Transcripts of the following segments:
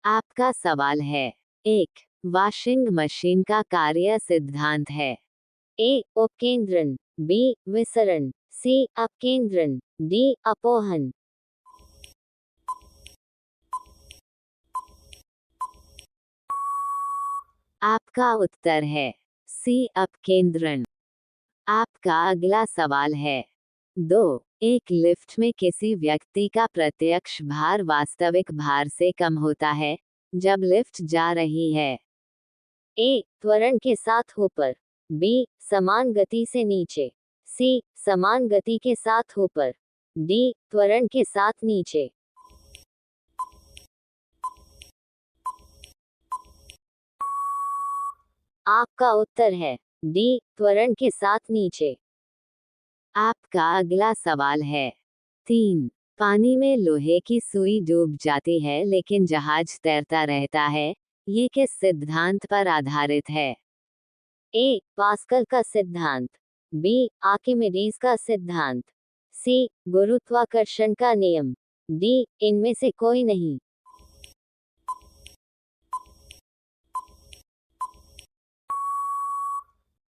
आपका सवाल है। एक, वॉशिंग मशीन का कार्य सिद्धांत है। ए, उपकेंद्रण, बी, विसरण, सी, अपकेंद्रण, डी, अपोहन। आपका उत्तर है सी, अपकेंद्रण। आपका अगला सवाल है। 2, एक लिफ्ट में किसी व्यक्ति का प्रत्यक्ष भार वास्तविक भार से कम होता है जब लिफ्ट जा रही है। ए, त्वरण के साथ ऊपर, बी, समान गति से नीचे, सी, समान गति के साथ ऊपर, डी, त्वरण के साथ नीचे। आपका उत्तर है डी, त्वरण के साथ नीचे। आपका अगला सवाल है। 3, पानी में लोहे की सुई डूब जाती है लेकिन जहाज तैरता रहता है, ये किस सिद्धांत पर आधारित है? ए, पास्कल का सिद्धांत, बी, आर्किमिडीज का सिद्धांत, सी, गुरुत्वाकर्षण का नियम, डी, इनमें से कोई नहीं।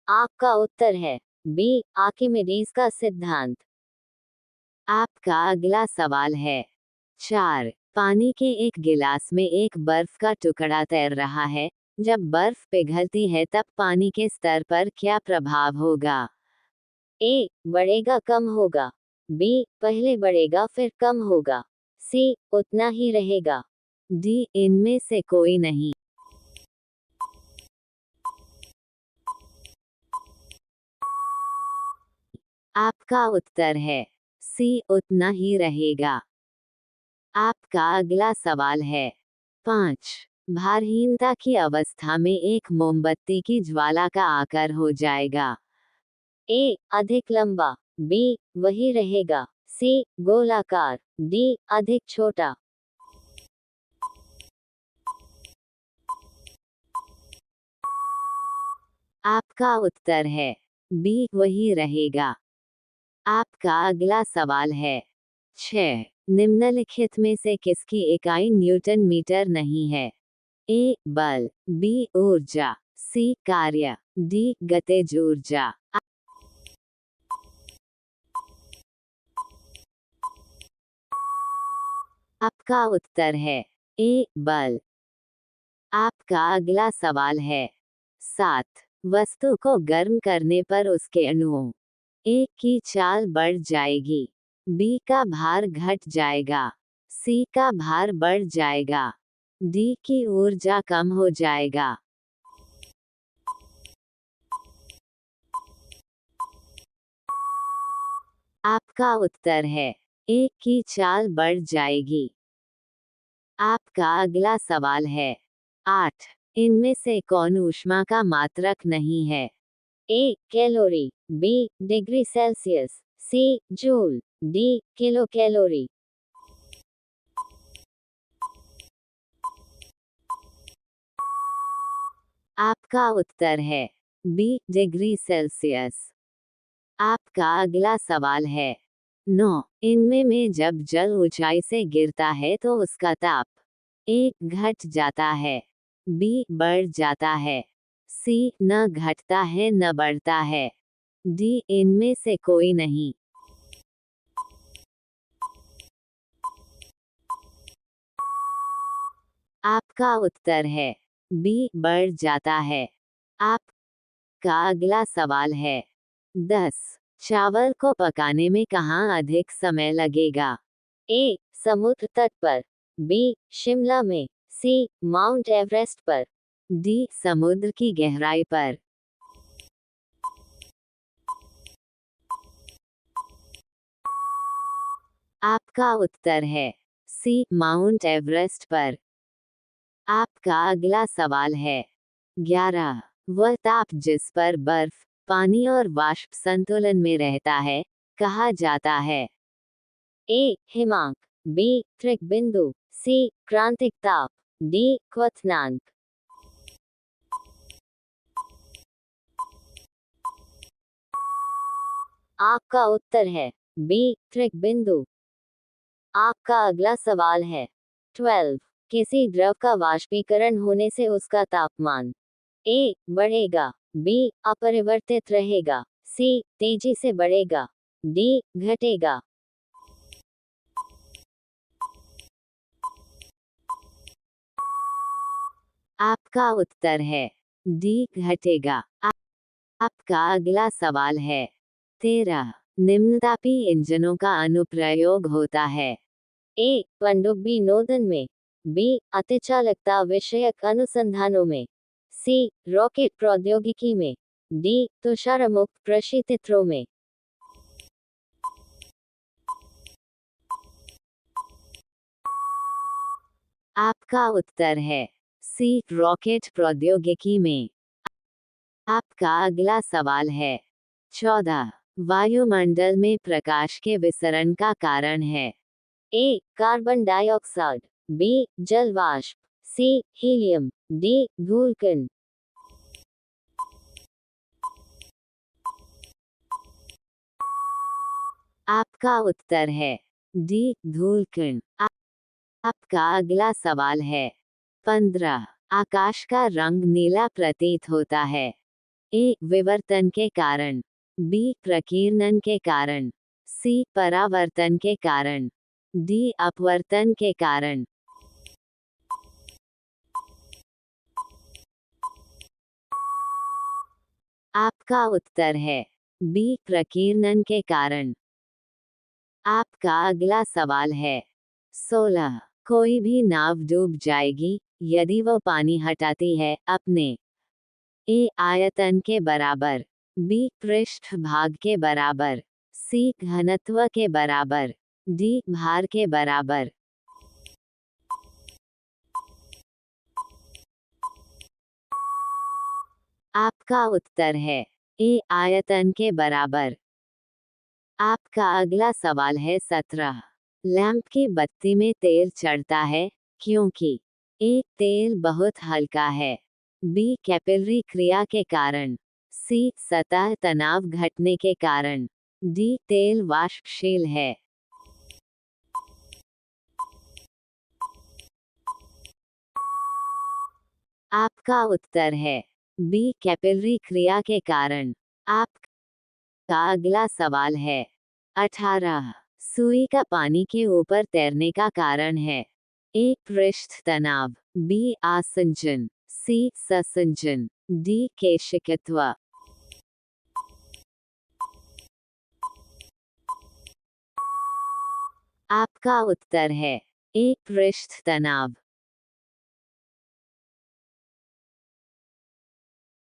आपका उत्तर है बी, आर्किमिडीज का सिद्धांत। आपका अगला सवाल है। 4, पानी के एक गिलास में एक बर्फ का टुकड़ा तैर रहा है। जब बर्फ पिघलती है तब पानी के स्तर पर क्या प्रभाव होगा? ए, बढ़ेगा कम होगा, बी, पहले बढ़ेगा फिर कम होगा, सी, उतना ही रहेगा, डी, इनमें से कोई नहीं। आपका उत्तर है सी, उतना ही रहेगा। आपका अगला सवाल है। 5, भारहीनता की अवस्था में एक मोमबत्ती की ज्वाला का आकार हो जाएगा। ए, अधिक लंबा, बी, वही रहेगा, सी, गोलाकार, डी, अधिक छोटा। आपका उत्तर है बी, वही रहेगा। आपका अगला सवाल है। 6, निम्नलिखित में से किसकी इकाई न्यूटन मीटर नहीं है? ए, बल, बी, ऊर्जा, सी, कार्य, डी, गतिज ऊर्जा। आपका उत्तर है ए, बल। आपका अगला सवाल है। 7, वस्तु को गर्म करने पर उसके अणुओं ए की चाल बढ़ जाएगी, बी का भार घट जाएगा, सी का भार बढ़ जाएगा, डी की ऊर्जा कम हो जाएगा। आपका उत्तर है ए की चाल बढ़ जाएगी। आपका अगला सवाल है। 8, इनमें से कौन ऊष्मा का मात्रक नहीं है? ए, कैलोरी, बी, डिग्री सेल्सियस, सी, जूल, डी, किलो कैलोरी। आपका उत्तर है बी, डिग्री सेल्सियस। आपका अगला सवाल है। 9, इनमें में जब जल ऊंचाई से गिरता है तो उसका ताप ए, घट जाता है, बी, बढ़ जाता है, सी, न घटता है न बढ़ता है, डी, इनमें से कोई नहीं। आपका उत्तर है बी, बढ़ जाता है। आपका अगला सवाल है। 10, चावल को पकाने में कहाँ अधिक समय लगेगा? ए, समुद्र तट पर, बी, शिमला में, सी, माउंट एवरेस्ट पर, डी, समुद्र की गहराई पर। आपका उत्तर है सी, माउंट एवरेस्ट पर। आपका अगला सवाल है। 11, वह ताप जिस पर बर्फ, पानी और वाष्प संतुलन में रहता है, कहा जाता है? ए, हिमांक, बी, त्रिकबिंदु, सी, क्रांतिक ताप, डी, क्वथनांक। आपका उत्तर है बी, त्रिकबिंदु। आपका अगला सवाल है। 12, किसी द्रव का वाष्पीकरण होने से उसका तापमान ए बढ़ेगा, बी अपरिवर्तित रहेगा, सी तेजी से बढ़ेगा, डी घटेगा। आपका उत्तर है डी घटेगा। आपका अगला सवाल है 13। निम्नतापी इंजनों का अनुप्रयोग होता है। ए पनडुब्बी नोदन में, बी अतिचालकता विषयक अनुसंधानों में, सी रॉकेट प्रौद्योगिकी में, डी तुषारमुक्त प्रशीतित्रों में। आपका उत्तर है सी रॉकेट प्रौद्योगिकी में। आपका अगला सवाल है 14। वायुमंडल में प्रकाश के विसरण का कारण है। ए कार्बन डाइऑक्साइड, बी जल वाष्प, सी हीलियम, डी धूलकण। आपका उत्तर है डी धूलकण। आपका अगला सवाल है 15। आकाश का रंग नीला प्रतीत होता है। ए विवर्तन के कारण, बी प्रकीर्णन के कारण, सी परावर्तन के कारण, डी अपवर्तन के कारण। आपका उत्तर है बी प्रकीर्णन के कारण। आपका अगला सवाल है 16। कोई भी नाव डूब जाएगी यदि वह पानी हटाती है अपने ए आयतन के बराबर, बी पृष्ठ भाग के बराबर, सी घनत्व के बराबर, डी भार के बराबर। आपका उत्तर है ए आयतन के बराबर। आपका अगला सवाल है 17। लैंप की बत्ती में तेल चढ़ता है क्योंकि ए तेल बहुत हल्का है, बी कैपिलरी क्रिया के कारण, सी सतह तनाव घटने के कारण, डी तेल वाष्पशील है। आपका उत्तर है बी कैपिलरी क्रिया के कारण। आपका अगला सवाल है 18। सुई का पानी के ऊपर तैरने का कारण है। ए पृष्ठ तनाव, बी आसंजन, सी ससंजन, डी केशिकत्व। आपका उत्तर है ए पृष्ठ तनाव।